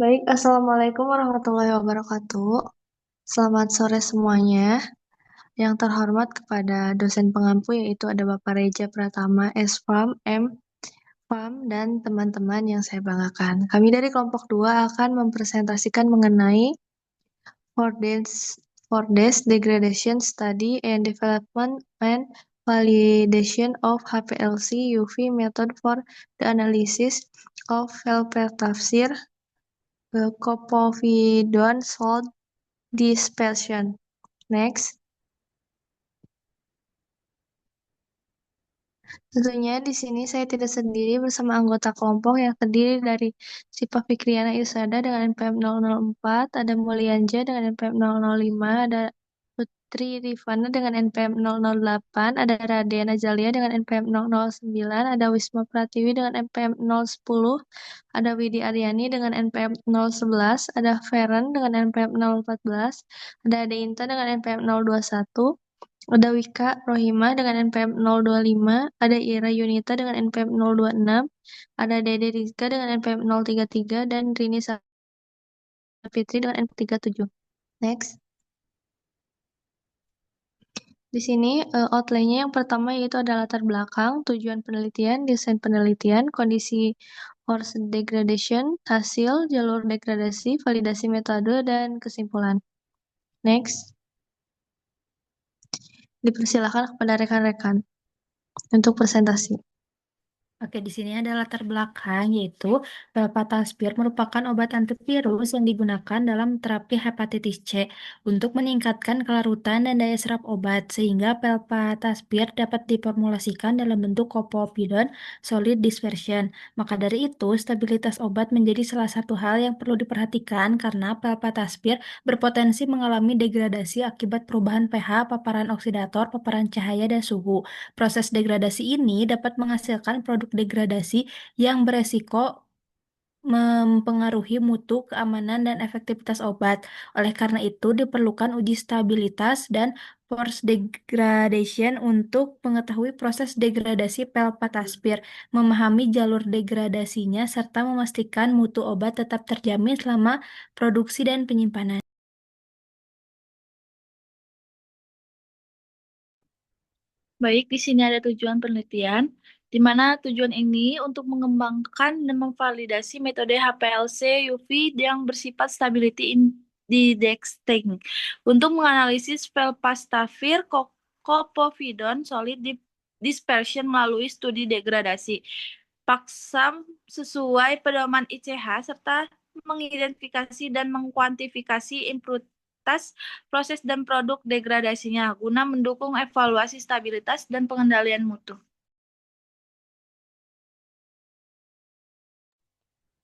Baik, Assalamualaikum warahmatullahi wabarakatuh. Selamat sore semuanya. Yang terhormat kepada dosen pengampu yaitu ada Bapak Reja Pratama, S.Farm, M.Farm, dan teman-teman yang saya banggakan. Kami dari kelompok 2 akan mempresentasikan mengenai Fordyce Degradation Study and Development and Validation of HPLC UV Method for the Analysis of Velpetafsir Copovidon Salt Dispersion. Next, tentunya di sini saya tidak sendiri bersama anggota kelompok yang terdiri dari Sipa Fikriana Yusada dengan NPM 004, ada Mulyanja dengan NPM 005, ada Putri Rifana dengan NPM 008, ada Raden Azalia dengan NPM 009, ada Wisma Pratiwi dengan NPM 010, ada Widi Aryani dengan NPM 011, ada Feren dengan NPM 014, ada Ade Inta dengan NPM 021, ada Wika Rohimah dengan NPM 025, ada Ira Yunita dengan NPM 026, ada Dede Rizka dengan NPM 033, dan Rini Sapitri dengan NPM 37. Next. Di sini outline-nya yang pertama yaitu ada latar belakang, tujuan penelitian, desain penelitian, kondisi force degradation, hasil, jalur degradasi, validasi metode, dan kesimpulan. Next. Dipersilakan kepada rekan-rekan untuk presentasi. Oke, di sini ada latar belakang yaitu velpataspir merupakan obat antivirus yang digunakan dalam terapi hepatitis C untuk meningkatkan kelarutan dan daya serap obat sehingga velpataspir dapat diformulasikan dalam bentuk kopopidon solid dispersion. Maka dari itu, stabilitas obat menjadi salah satu hal yang perlu diperhatikan karena velpataspir berpotensi mengalami degradasi akibat perubahan pH, paparan oksidator, paparan cahaya, dan suhu. Proses degradasi ini dapat menghasilkan produk degradasi yang beresiko mempengaruhi mutu, keamanan, dan efektivitas obat. Oleh karena itu, diperlukan uji stabilitas dan force degradation untuk mengetahui proses degradasi pelpataspir, memahami jalur degradasinya, serta memastikan mutu obat tetap terjamin selama produksi dan penyimpanan. Baik, di sini ada tujuan penelitian, di mana tujuan ini untuk mengembangkan dan memvalidasi metode HPLC UV yang bersifat stability indexing untuk menganalisis velpastafir copovidon solid dispersion melalui studi degradasi paksam sesuai pedoman ICH serta mengidentifikasi dan mengkuantifikasi impuritas proses dan produk degradasinya guna mendukung evaluasi stabilitas dan pengendalian mutu.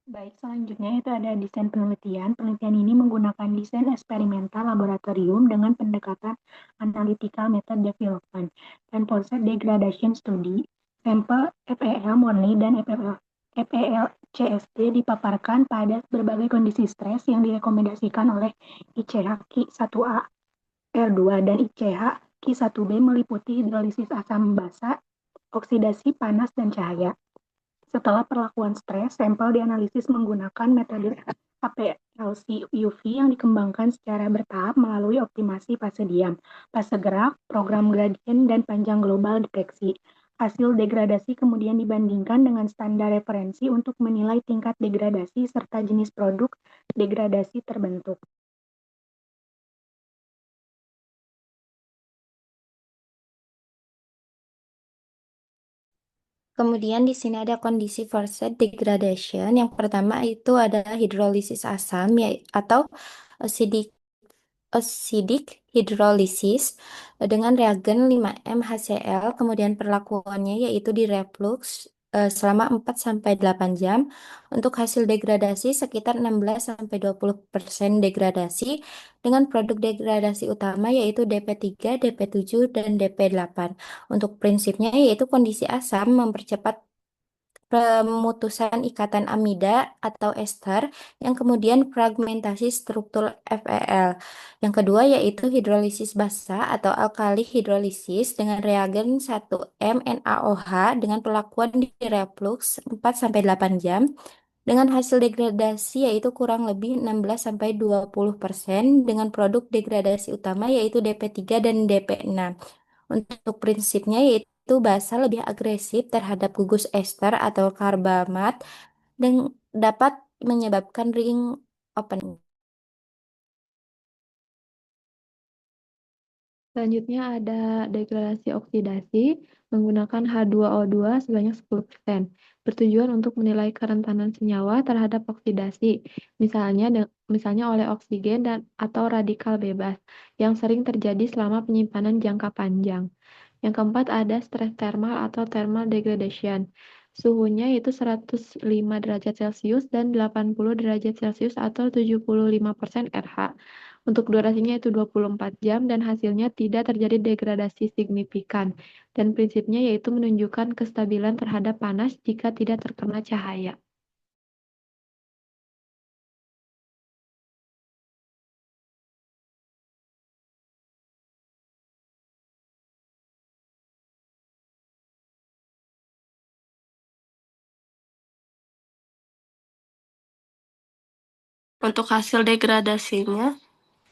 Baik, selanjutnya itu ada desain penelitian. Penelitian ini menggunakan desain eksperimental laboratorium dengan pendekatan analytical method development dan proses degradation study. Sampel FEL murni dan FEL CST dipaparkan pada berbagai kondisi stres yang direkomendasikan oleh ICH Ki1A R2 dan ICH Ki1B meliputi hidrolisis asam basa, oksidasi panas, dan cahaya. Setelah perlakuan stres, sampel dianalisis menggunakan metode HPLC UV yang dikembangkan secara bertahap melalui optimasi fase diam, fase gerak, program gradien, dan panjang global deteksi. Hasil degradasi kemudian dibandingkan dengan standar referensi untuk menilai tingkat degradasi serta jenis produk degradasi terbentuk. Kemudian di sini ada kondisi forced degradation. Yang pertama itu adalah hidrolisis asam atau acidic acidic hydrolysis dengan reagen 5M HCl. Kemudian perlakuannya yaitu di reflux selama 4-8 jam. Untuk hasil degradasi sekitar 16-20% degradasi dengan produk degradasi utama yaitu DP3, DP7, dan DP8. Untuk prinsipnya yaitu kondisi asam mempercepat pemutusan ikatan amida atau ester yang kemudian fragmentasi struktur FeL. Yang kedua yaitu hidrolisis basa atau alkali hidrolisis dengan reagen 1M NaOH dengan perlakuan di reflux 4-8 jam. dengan hasil degradasi yaitu kurang lebih 16-20% dengan produk degradasi utama yaitu DP3 dan DP6. Untuk prinsipnya yaitu basa lebih agresif terhadap gugus ester atau karbamat dan dapat menyebabkan ring opening. Selanjutnya ada degradasi oksidasi menggunakan H2O2 sebanyak 10%. Bertujuan untuk menilai kerentanan senyawa terhadap oksidasi, misalnya oleh oksigen dan atau radikal bebas, yang sering terjadi selama penyimpanan jangka panjang. Yang keempat ada stress thermal atau thermal degradation. Suhunya itu 105 derajat Celcius dan 80 derajat Celcius atau 75% RH. Untuk durasinya itu 24 jam dan hasilnya tidak terjadi degradasi signifikan. Dan prinsipnya yaitu menunjukkan kestabilan terhadap panas jika tidak terkena cahaya. Untuk hasil degradasinya,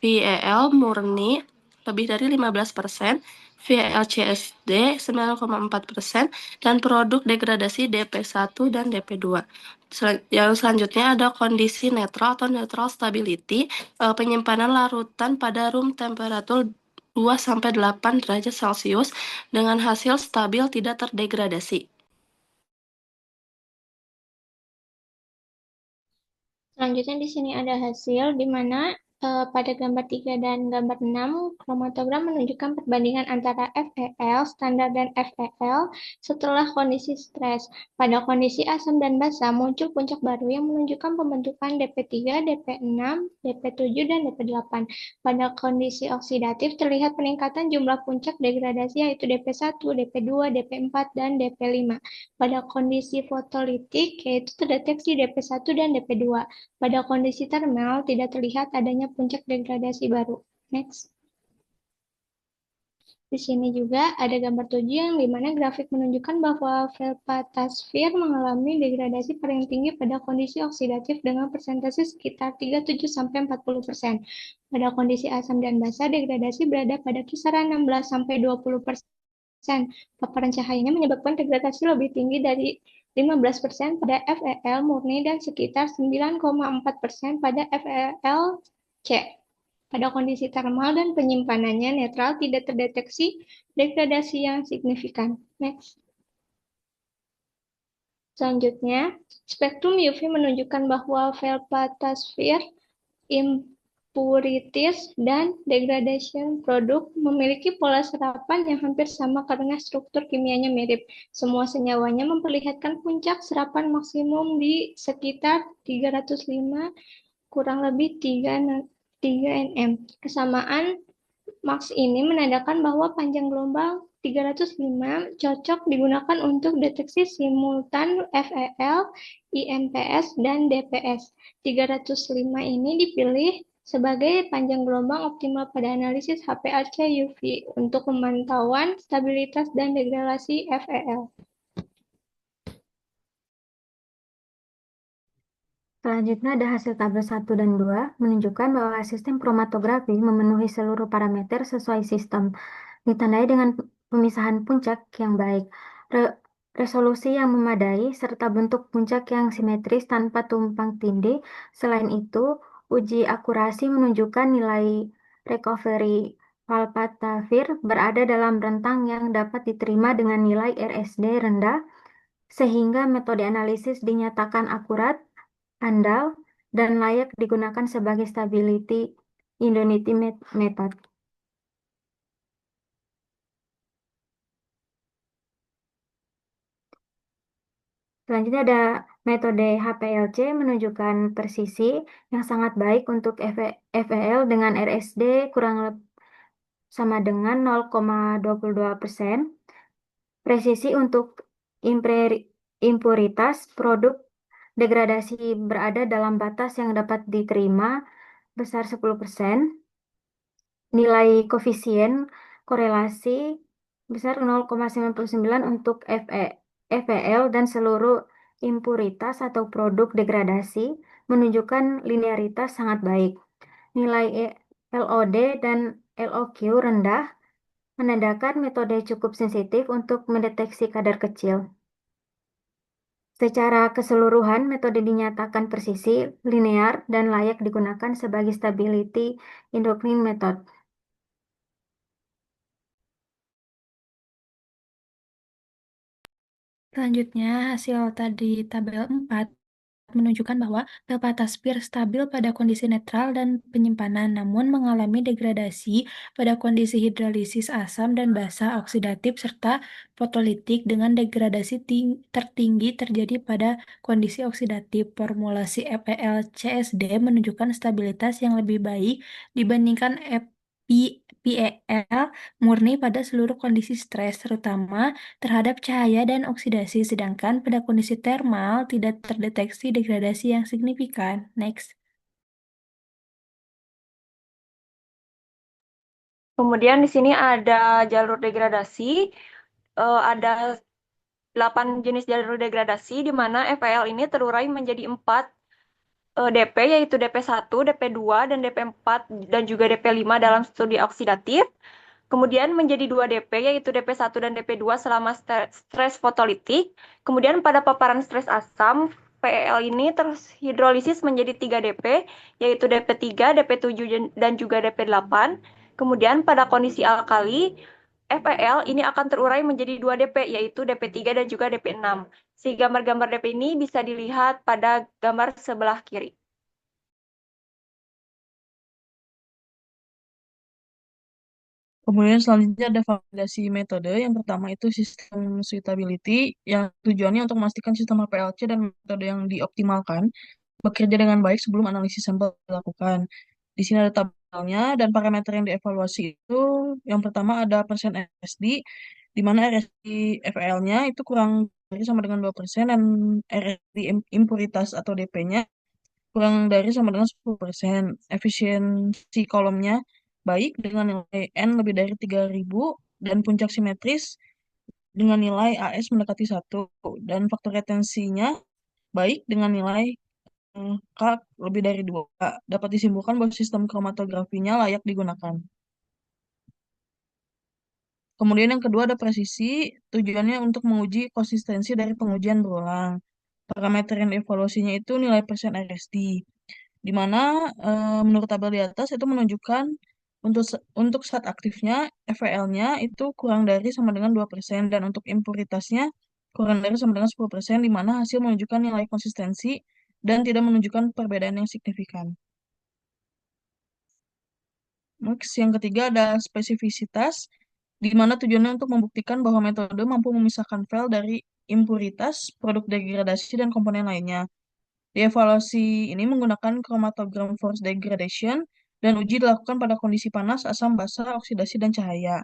VAL murni lebih dari 15%, VALCSD 9,4%, dan produk degradasi DP1 dan DP2. Yang selanjutnya ada kondisi netral atau neutral stability, penyimpanan larutan pada room temperatur 2-8 derajat Celcius dengan hasil stabil tidak terdegradasi. Selanjutnya di sini ada hasil di mana pada gambar 3 dan gambar 6 kromatogram menunjukkan perbandingan antara FeL standar dan FeL setelah kondisi stres. Pada kondisi asam dan basa muncul puncak baru yang menunjukkan pembentukan DP3, DP6, DP7, dan DP8. Pada kondisi oksidatif terlihat peningkatan jumlah puncak degradasi yaitu DP1, DP2, DP4, dan DP5. Pada kondisi fotolitik yaitu terdeteksi DP1 dan DP2. Pada kondisi termal, tidak terlihat adanya puncak degradasi baru. Next. Di sini juga ada gambar 7 yang dimana grafik menunjukkan bahwa felpatasfir mengalami degradasi paling tinggi pada kondisi oksidatif dengan persentase sekitar 37-40%. Pada kondisi asam dan basa, degradasi berada pada kisaran 16-20%. Paparan cahayanya menyebabkan degradasi lebih tinggi dari 15% pada FeL murni dan sekitar 9,4% pada FeL-C. Pada kondisi termal dan penyimpanannya netral tidak terdeteksi degradasi yang signifikan. Next. Selanjutnya, spektrum UV menunjukkan bahwa felpatasfir, impurities, dan degradation produk memiliki pola serapan yang hampir sama karena struktur kimianya mirip. Semua senyawanya memperlihatkan puncak serapan maksimum di sekitar 305 kurang lebih 3 nm. Kesamaan Max ini menandakan bahwa panjang gelombang 305 cocok digunakan untuk deteksi simultan FeL, IMPS, dan DPS. 305 ini dipilih sebagai panjang gelombang optimal pada analisis HPLC UV untuk pemantauan stabilitas dan degradasi FeL. Selanjutnya ada hasil tabel 1 dan 2 menunjukkan bahwa sistem kromatografi memenuhi seluruh parameter sesuai sistem, ditandai dengan pemisahan puncak yang baik, resolusi yang memadai, serta bentuk puncak yang simetris tanpa tumpang tindih. Selain itu, uji akurasi menunjukkan nilai recovery palpatavir berada dalam rentang yang dapat diterima dengan nilai RSD rendah, sehingga metode analisis dinyatakan akurat, andal, dan layak digunakan sebagai stability indemnity method. Selanjutnya ada metode HPLC menunjukkan presisi yang sangat baik untuk FeL dengan RSD kurang sama dengan 0,22%. Presisi untuk impuritas produk degradasi berada dalam batas yang dapat diterima besar 10%. Nilai koefisien korelasi besar 0,99 untuk FeL dan seluruh impuritas atau produk degradasi menunjukkan linearitas sangat baik. Nilai LOD dan LOQ rendah menandakan metode cukup sensitif untuk mendeteksi kadar kecil. Secara keseluruhan, metode dinyatakan presisi, linear, dan layak digunakan sebagai stability endocrine method. Selanjutnya, hasil tadi tabel 4 menunjukkan bahwa velpataspir stabil pada kondisi netral dan penyimpanan, namun mengalami degradasi pada kondisi hidrolisis asam dan basa oksidatif serta fotolitik dengan degradasi tertinggi terjadi pada kondisi oksidatif. Formulasi FeL-CSD menunjukkan stabilitas yang lebih baik dibandingkan PeL murni pada seluruh kondisi stres, terutama terhadap cahaya dan oksidasi, sedangkan pada kondisi termal tidak terdeteksi degradasi yang signifikan. Next. Kemudian di sini ada jalur degradasi, ada 8 jenis jalur degradasi, di mana FeL ini terurai menjadi 4 DP, yaitu DP1, DP2, dan DP4, dan juga DP5 dalam studi oksidatif. Kemudian menjadi 2 DP, yaitu DP1 dan DP2 selama stres fotolitik. Kemudian pada paparan stres asam, PEL ini terhidrolisis menjadi 3 DP, yaitu DP3, DP7, dan juga DP8. Kemudian pada kondisi alkali, FeL ini akan terurai menjadi 2 DP, yaitu DP3 dan juga DP6. Sehingga gambar-gambar DP ini bisa dilihat pada gambar sebelah kiri. Kemudian selanjutnya ada validasi metode. Yang pertama itu sistem suitability, yang tujuannya untuk memastikan sistem HPLC dan metode yang dioptimalkan bekerja dengan baik sebelum analisis sampel dilakukan. Di sini ada tabelnya dan parameter yang dievaluasi itu yang pertama ada persen RSD, di mana RSD FL-nya itu kurang dari sama dengan 2% dan RSD impuritas atau DP-nya kurang dari sama dengan 10%. Efisiensi kolomnya baik dengan nilai N lebih dari 3000 dan puncak simetris dengan nilai AS mendekati 1 dan faktor retensinya baik dengan nilai K lebih dari 2. Dapat disimpulkan bahwa sistem kromatografinya layak digunakan. Kemudian yang kedua ada presisi, tujuannya untuk menguji konsistensi dari pengujian berulang. Parameter yang dievaluasinya itu nilai persen RSD, di mana menurut tabel di atas itu menunjukkan untuk saat aktifnya FeL-nya itu kurang dari sama dengan 2% dan untuk impuritasnya kurang dari sama dengan 10%, di mana hasil menunjukkan nilai konsistensi dan tidak menunjukkan perbedaan yang signifikan. Next, yang ketiga ada spesifisitas, di mana tujuannya untuk membuktikan bahwa metode mampu memisahkan file dari impuritas, produk degradasi, dan komponen lainnya. Dievaluasi ini menggunakan chromatogram force degradation dan uji dilakukan pada kondisi panas, asam, basa, oksidasi, dan cahaya.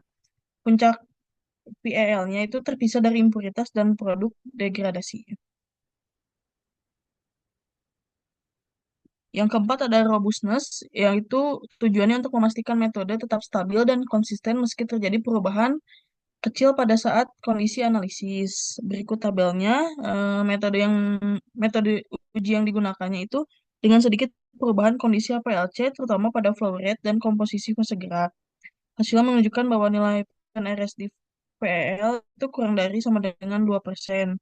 Puncak PEL-nya itu terpisah dari impuritas dan produk degradasi. Yang keempat ada robustness, yaitu tujuannya untuk memastikan metode tetap stabil dan konsisten meski terjadi perubahan kecil pada saat kondisi analisis. Berikut tabelnya, metode uji yang digunakannya itu dengan sedikit perubahan kondisi HPLC, terutama pada flow rate dan komposisi fase gerak. Hasilnya menunjukkan bahwa nilai PNRS di PEL itu kurang dari sama dengan 2%.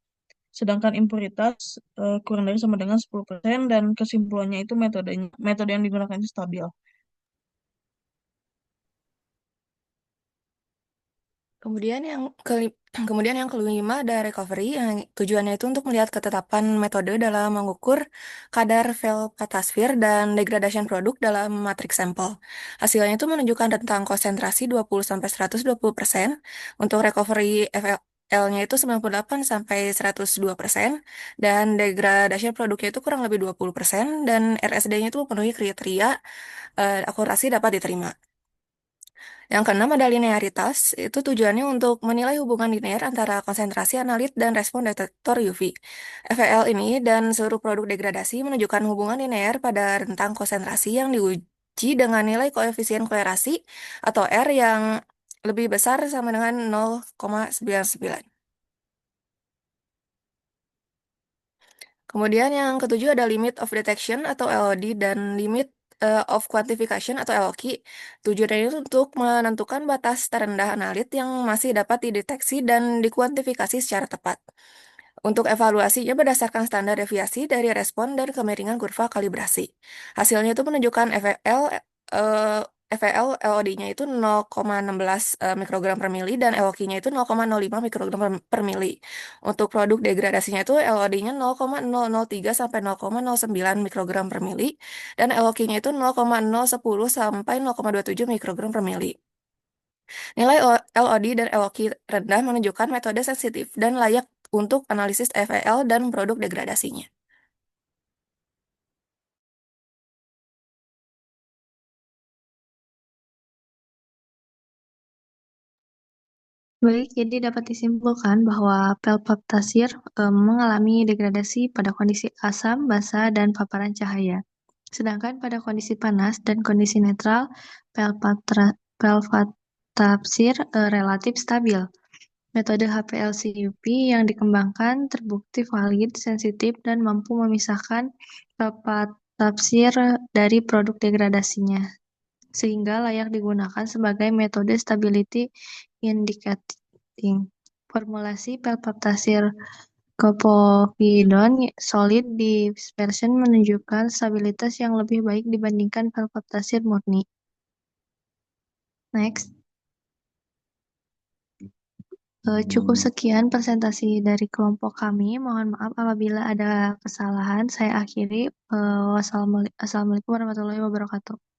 Sedangkan impuritas kurang dari sama dengan 10% dan kesimpulannya itu metode yang digunakan itu stabil. Kemudian yang kelima ada recovery yang tujuannya itu untuk melihat ketetapan metode dalam mengukur kadar velpatasvir dan degradation produk dalam matriks sampel. Hasilnya itu menunjukkan rentang konsentrasi 20-120%. Untuk recovery FL-nya itu 98 sampai 102% dan degradation produknya itu kurang lebih 20% dan RSD-nya itu memenuhi kriteria akurasi dapat diterima. Yang keenam ada linearitas, itu tujuannya untuk menilai hubungan linear antara konsentrasi analit dan respon detektor UV. FEL ini dan seluruh produk degradasi menunjukkan hubungan linear pada rentang konsentrasi yang diuji dengan nilai koefisien kolerasi atau R yang lebih besar sama dengan 0,99. Kemudian yang ketujuh ada limit of detection atau LOD dan limit of quantification atau LOQ. Tujuannya itu untuk menentukan batas terendah analit yang masih dapat dideteksi dan dikuantifikasi secara tepat. Untuk evaluasinya berdasarkan standar deviasi dari respon dan kemiringan kurva kalibrasi. Hasilnya itu menunjukkan FEL LOD-nya itu 0,16 mikrogram per mili dan LOQ-nya itu 0,05 mikrogram per mili. Untuk produk degradasinya itu LOD-nya 0,003 sampai 0,09 mikrogram per mili dan LOQ-nya itu 0,010 sampai 0,27 mikrogram per mili. Nilai LOD dan LOQ rendah menunjukkan metode sensitif dan layak untuk analisis FEL dan produk degradasinya. Baik, jadi dapat disimpulkan bahwa pel peptasir mengalami degradasi pada kondisi asam, basa, dan paparan cahaya. Sedangkan pada kondisi panas dan kondisi netral, pel patapsir relatif stabil. Metode HPLC-UV yang dikembangkan terbukti valid, sensitif, dan mampu memisahkan pel patapsir dari produk degradasinya, sehingga layak digunakan sebagai metode stability indicating. Formulasi pel patapsir Copovidon solid dispersion menunjukkan stabilitas yang lebih baik dibandingkan pel patapsir murni. Next. Cukup sekian presentasi dari kelompok kami. Mohon maaf apabila ada kesalahan. Saya akhiri. Wassalamualaikum warahmatullahi wabarakatuh.